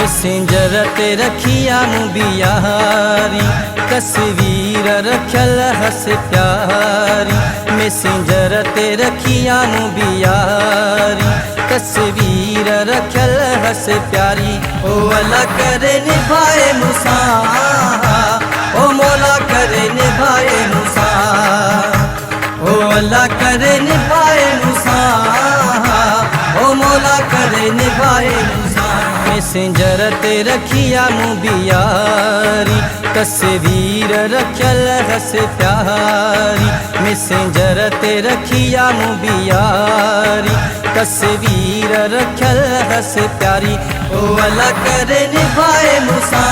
Messenger ते रखिया बियारी तस्वीर रखल हस प्यारी। मैसेंजर ते रखिया बियारी तस्वीर रखल हस प्यारी। ओ अल्लाह करे निभाए मुसा, ओ मौला करे निभाए मुसा, ओ अल्लाह करे निभाए मुसा, ओ मौला करे निभाए मुसा। मैसेंजर ते रखिया बियारी तस्वीर रखल हस प्यारी। मैसेंजर ते रखिया बियारी तस्वीर रखल हस प्यारी। ओ अल्लाह करे निभाए मुसा,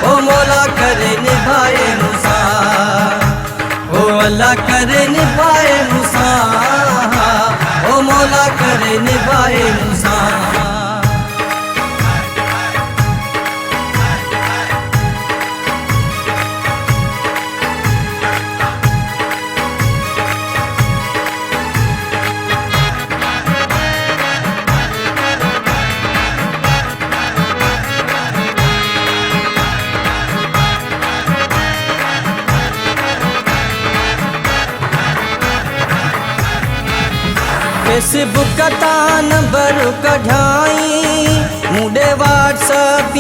ओ मौला करे निभाए मुसा, ओ अल्लाह करे निभाए मुसा, ओ मौला करे निभाए मुसा। फेसबुक ता नंबर कढ़ाई मुडे व्हाट्सएप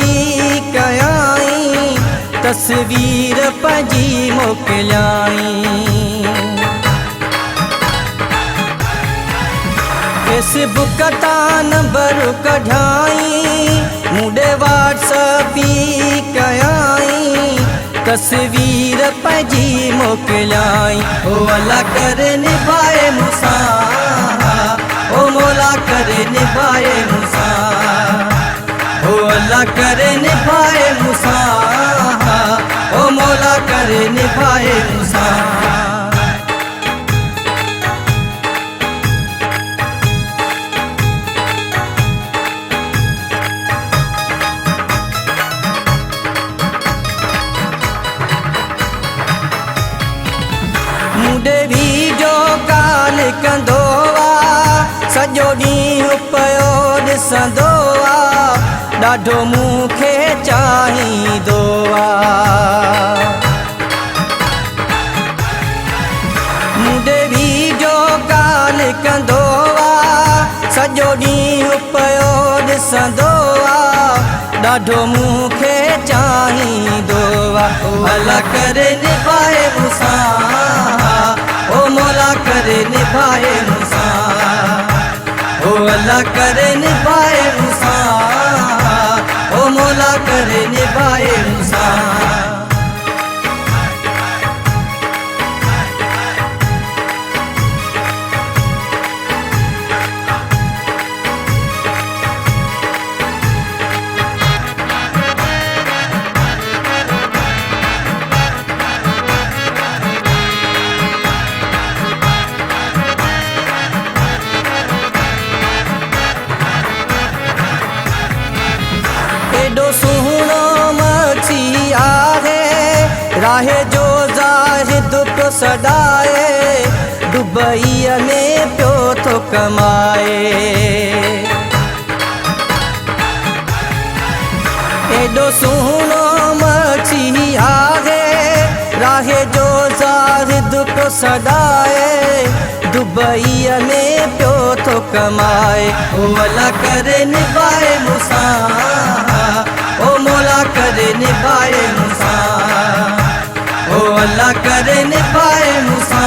कयाई तस्वीर पंजी मोकलियाई। फेसबुक ता नंबर कढ़ाई मुडे व्हाट्सएप कयाई तस्वीर पंजी मोकलियाई। ओ अल्लाह करे निभाए मुसा, ओ मौला करे निभाए मुसा, ओ अल्लाह करे निभाए मुसा, ओ मौला करे निभाए मुसा। मुडे वीडियो कॉल कंदो सॼो ॾींहुं पियो ॾिसंदो आ ॾाढो मूंखे चाहींदो आ। मुंडे वीडियो कॉल कंदो आ सॼो ॾींहुं पियो ॾिसंदो आ ॾाढो मूंखे चाहींदो आ। अल्लाह करे निभाए मुसा, ओ मौला करे निभाए मुसा, ओ अल्लाह करे निभाए मुसा, ओ मौला करे निभाए मुसा। एडो सुहिणो मछी आहे राहे जो ज़ाहिद पियो सॾाए दुबईअ में पियो थो कमाए। एडो सुहिणो मछी आहे राहे जो ज़ाहिद पियो सॾाए दुबईअ में पियो थो कमाए। ओ अल्लाह करे निभाए मुसा, ओ मौला करे निभाए मुसा, ओ अल्लाह करे निभाए मुसा,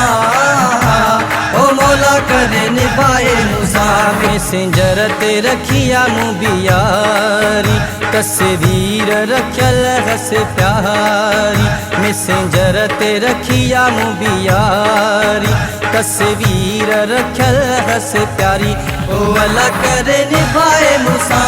ओ मौला करे निभाए मुसा। मैसेंजर ते रखिया बियारी तस्वीर रखल हस प्यारी। मैसेंजर ते रखिया बियारी तस्वीर रखल हस प्यारी। ओ अल्लाह करे निभाए मुसा,